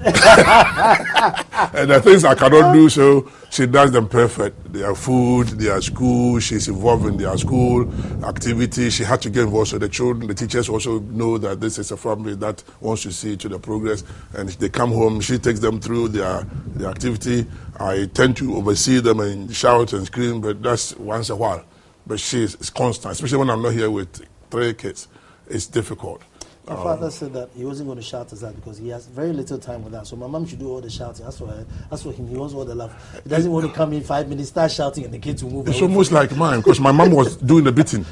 And the things I cannot do, so she does them perfect. Their food, their school, she's involved in their school activity. She had to get involved so the children, the teachers also know that this is a family that wants to see to the progress. And if they come home, she takes them through their activity. I tend to oversee them and shout and scream, but that's once a while. But she's constant, especially when I'm not here with 3 kids. It's difficult. My father said that he wasn't going to shout us out because he has very little time with us. So my mom should do all the shouting. As for him, he wants all the love. He doesn't want to come in 5 minutes, start shouting, and the kids will move. It's almost like mine because my mom was doing the beating,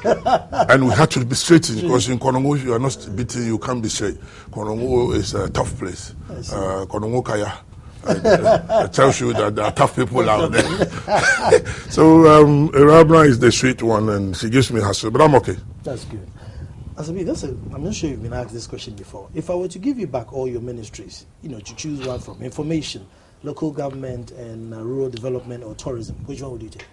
and we had to be straightened because in Konongo you are not beating, you can't be straight. Konongo is a tough place. Konongo Kaya. It tells you that there are tough people out there. So Rabna is the sweet one, and she gives me hassle, but I'm okay. That's good. Asabi, I'm not sure you've been asked this question before. If I were to give you back all your ministries, to choose one from information, local government, and rural development or tourism, which one would you take?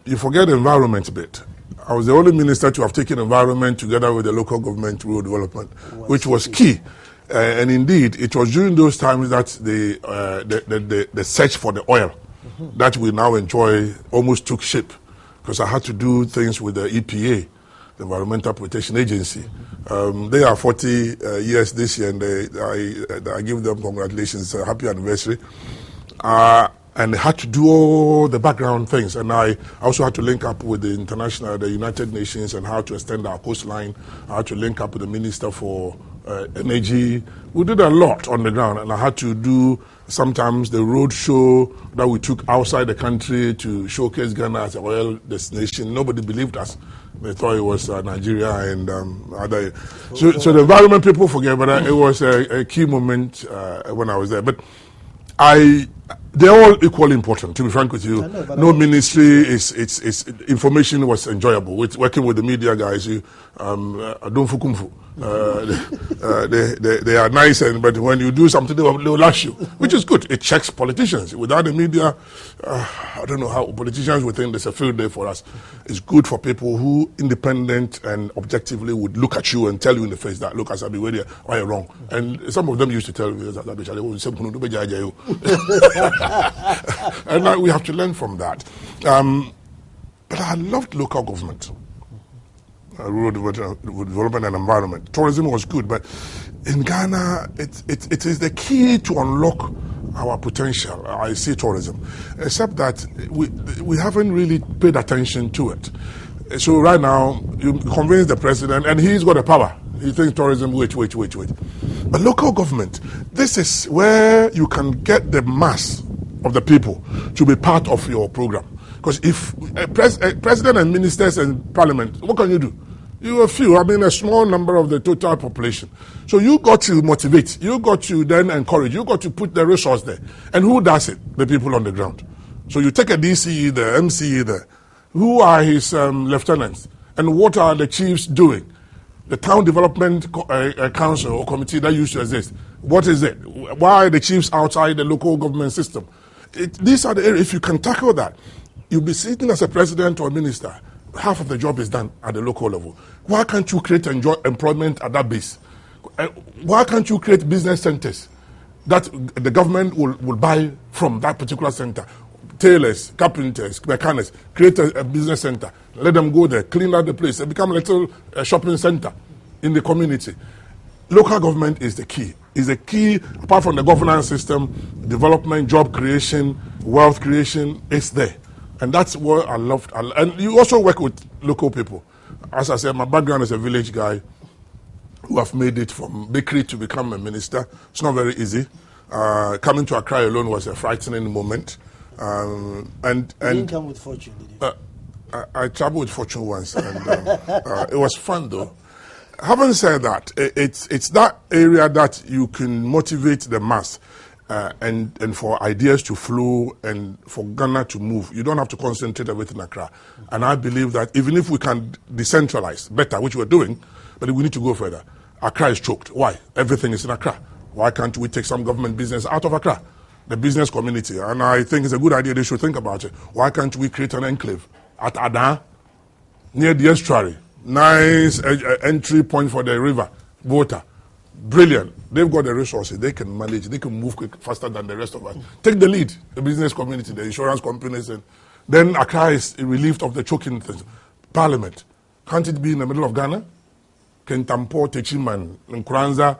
You forget the environment bit. I was the only minister to have taken environment together with the local government rural development, which was key. And indeed, it was during those times that the search for the oil that we now enjoy almost took shape, because I had to do things with the EPA, the Environmental Protection Agency. They are 40 years this year, and I give them congratulations, happy anniversary. And they had to do all the background things. And I also had to link up with the United Nations, and how to extend our coastline. I had to link up with the Minister for Energy. We did a lot on the ground, and I had to do sometimes the road show that we took outside the country to showcase Ghana as an oil destination. Nobody believed us. They thought it was Nigeria and other. So the environment people forget, but it was a key moment when I was there. But I They're all equally important, to be frank with you. No ministry is information was enjoyable. Working with the media guys, don't fukumfu. They are nice, but when you do something, they'll lash you, which is good. It checks politicians. Without the media, I don't know how politicians would think there's a field day for us. It's good for people who, independent and objectively, would look at you and tell you in the face that, look, Asabi, why you're wrong. And some of them used to tell me, and we have to learn from that. But I loved local government. Rural development and environment. Tourism was good, but in Ghana, it is the key to unlock our potential. I see tourism, except that we haven't really paid attention to it. So right now, you convince the president, and he's got the power. He thinks tourism, wait. But local government, this is where you can get the mass of the people to be part of your program. Because if president and ministers and parliament, what can you do? You are few, a small number of the total population. So you got to motivate, you got to then encourage, you got to put the resource there. And who does it? The people on the ground. So you take a DCE there, MCE there. Who are his lieutenants? And what are the chiefs doing? The town development council or committee that used to exist. What is it? Why are the chiefs outside the local government system? These are the areas, if you can tackle that, you'll be sitting as a president or a minister. Half of the job is done at the local level. Why can't you create employment at that base? Why can't you create business centers that the government will buy from that particular center? Tailors, carpenters, mechanics, create a business center. Let them go there, clean out the place, and become a little shopping center in the community. Local government is the key. Is the key, apart from the governance system, development, job creation, wealth creation, is there. And that's what I loved. And you also work with local people. As I said, my background is a village guy who have made it from bakery to become a minister. It's not very easy. Coming to Accra alone was a frightening moment. You didn't come with fortune, did you? I traveled with fortune once, and it was fun though. Having said that, it's that area that you can motivate the mass. And for ideas to flow and for Ghana to move, you don't have to concentrate everything in Accra. And I believe that even if we can decentralize better, which we're doing, but we need to go further. Accra is choked. Why? Everything is in Accra. Why can't we take some government business out of Accra? The business community. And I think it's a good idea. They should think about it. Why can't we create an enclave at Adan, near the estuary? Nice entry point for the river, water. Brilliant. They've got the resources. They can manage. They can move quick, faster than the rest of us. Take the lead. The business community, the insurance companies. And then Accra is relieved of the choking things. Parliament. Can't it be in the middle of Ghana? Kentampo, Techiman, Nkranza,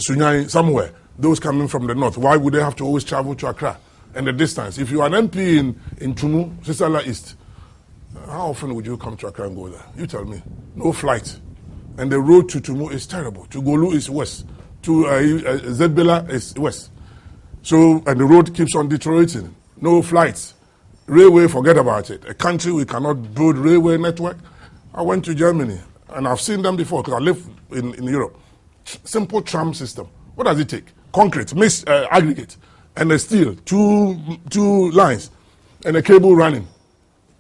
Sunyai, somewhere. Those coming from the north. Why would they have to always travel to Accra? And the distance. If you are an MP in Tumu, Sisala East, how often would you come to Accra and go there? You tell me. No flight. And the road to Tumu is terrible. To Golu is west. To Zebela is west. So, and the road keeps on deteriorating. No flights. Railway, forget about it. A country we cannot build railway network. I went to Germany, and I've seen them before because I live in Europe. Simple tram system. What does it take? Concrete, mixed aggregate, and a steel, two lines, and a cable running.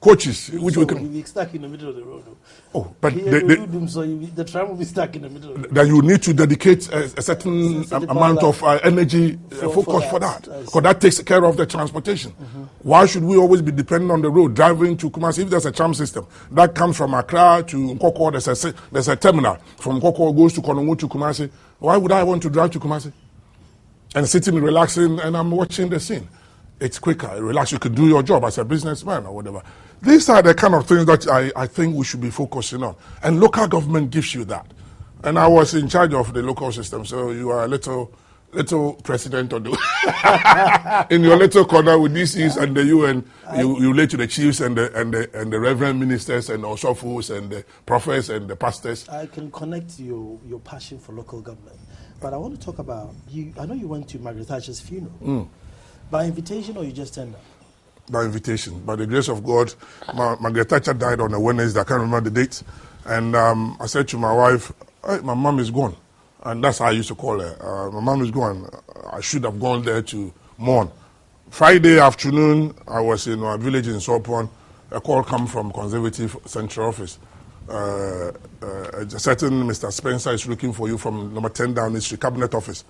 Coaches, which so we can. You'll be stuck in the middle of the road. Oh, but the tram will be stuck in the middle of the road. That you need to dedicate a certain amount of energy, focus for that. Because that takes care of the transportation. Mm-hmm. Why should we always be dependent on the road, driving to Kumasi? If there's a tram system that comes from Accra to Nkoko, there's a terminal. From Nkoko goes to Konongo to Kumasi. Why would I want to drive to Kumasi? And sitting, relaxing, and I'm watching the scene. It's quicker, relax. You can do your job as a businessman or whatever. These are the kind of things that I think we should be focusing on. And local government gives you that. And I was in charge of the local system, so you are a little president of the in your little corner with DCs and the UN. You relate to the chiefs and the reverend ministers and Osofos and the prophets and the pastors. I can connect your passion for local government. But I want to talk about you. I know you went to Margaret Thatcher's funeral. By invitation or you just turned up? By invitation. By the grace of God, Margaret Thatcher died on a Wednesday. I can't remember the date. And I said to my wife, hey, my mom is gone. And that's how I used to call her. My mom is gone. I should have gone there to mourn. Friday afternoon, I was in our village in Sopon. A call come from Conservative Central Office. A certain Mr. Spencer is looking for you from number 10 Downing Street, Cabinet Office.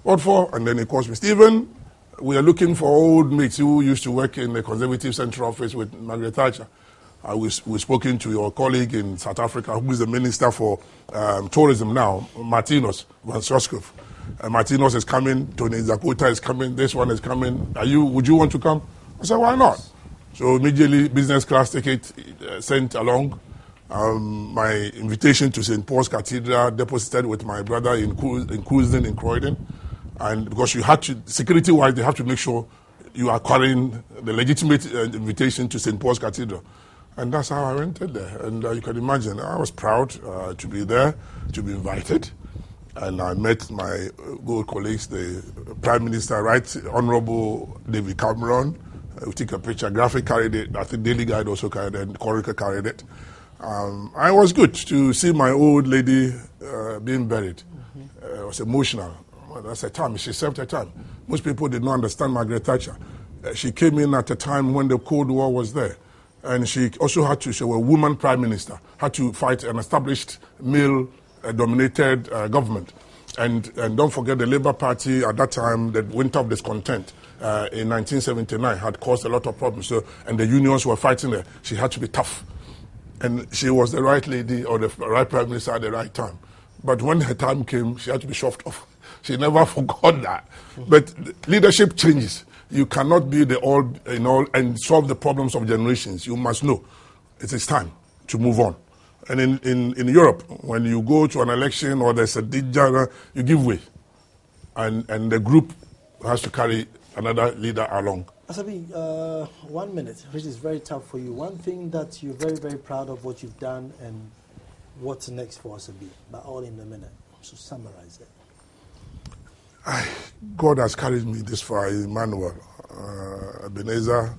What for? And then he calls me, Stephen, we are looking for old mates who used to work in the Conservative Central Office with Margaret Thatcher. We've spoken to your colleague in South Africa, who is the Minister for Tourism now, Martinos Van Soskov. Martinos is coming, Tony Zakuta is coming, this one is coming. Would you want to come? I said, why not? So immediately, business class ticket sent along. My invitation to St. Paul's Cathedral deposited with my brother in Coulsdon in Croydon. And because you had to, security-wise, they have to make sure you are carrying the legitimate invitation to St. Paul's Cathedral. And that's how I entered there. And you can imagine, I was proud to be there, to be invited. And I met my good colleagues, the Prime Minister, Right Honorable David Cameron. We took a picture. Graphic carried it. I think Daily Guide also carried it. Corica carried it. It was good to see my old lady being buried. It was emotional. Well, that's her time. She served her time. Most people did not understand Margaret Thatcher. She came in at a time when the Cold War was there. And she also had to, she was a woman prime minister, had to fight an established male-dominated government. And don't forget the Labour Party at that time, the winter of discontent in 1979 had caused a lot of problems. So, and the unions were fighting her. She had to be tough. And she was the right lady or the right prime minister at the right time. But when her time came, she had to be shoved off. She never forgot that. But leadership changes. You cannot be the all in all and solve the problems of generations. You must know it is time to move on. And in Europe, when you go to an election or there's a danger, you give way. And the group has to carry another leader along. Asabi, 1 minute, which is very tough for you. One thing that you're very, very proud of what you've done and what's next for Asabi, but all in a minute. So summarize it. God has carried me this far, Emmanuel, Ebenezer.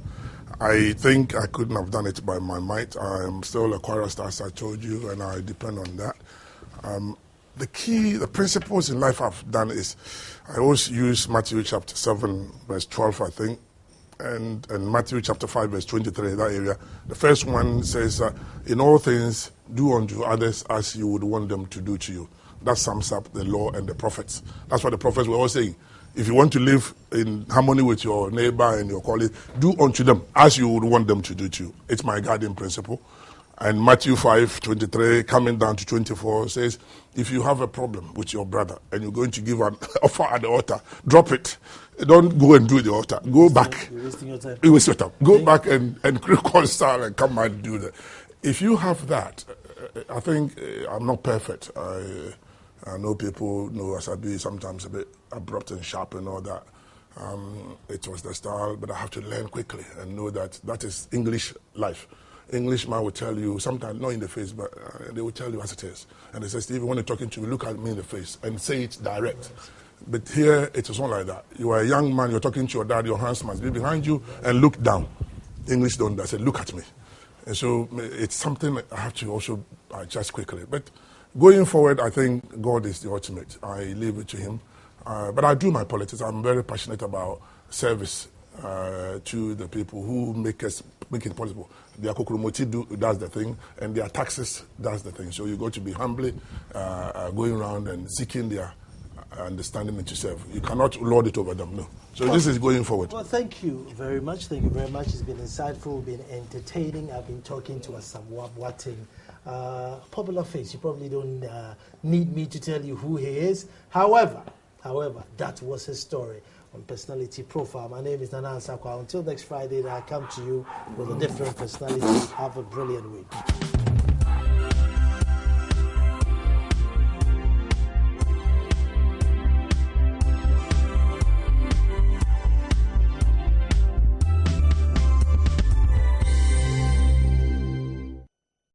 I think I couldn't have done it by my might. I am still a chorister, as I told you, and I depend on that. The principles in life I've done is, I always use Matthew chapter 7, verse 12, I think, and Matthew chapter 5, verse 23, that area. The first one says, in all things, do unto others as you would want them to do to you. That sums up the law and the prophets. That's what the prophets were all saying. If you want to live in harmony with your neighbor and your colleague, do unto them as you would want them to do to you. It's my guiding principle. And Matthew 5:23, coming down to 24, says, if you have a problem with your brother and you're going to give an offer at the altar, drop it. Don't go and do the altar. Go back. You're wasting your time. You waste your time. Go back and reconcile and come and do that. If you have that, I think I'm not perfect. I know people know Asabi sometimes a bit abrupt and sharp and all that. It was the style, but I have to learn quickly and know that that is English life. Englishman will tell you, sometimes not in the face, but they will tell you as it is. And they say, Steve, when you're talking to me, look at me in the face and say it direct. But here, it is not like that. You are a young man, you're talking to your dad, your hands must be behind you and look down. English don't, I say, look at me. And so it's something I have to also adjust quickly. But going forward, I think God is the ultimate. I leave it to him. But I do my politics. I'm very passionate about service to the people who make it possible. Their kokuromoti does the thing, and their taxes does the thing. So you got to be humbly going around and seeking their understanding and to serve. You cannot lord it over them, no. So this is going forward. Well, thank you very much. Thank you very much. It's been insightful, been entertaining. I've been talking to Asamoah Boateng. Popular face. You probably don't need me to tell you who he is. However, that was his story on Personality Profile. My name is Nana Ansakwa. Until next Friday, I come to you with a different personality. Have a brilliant week.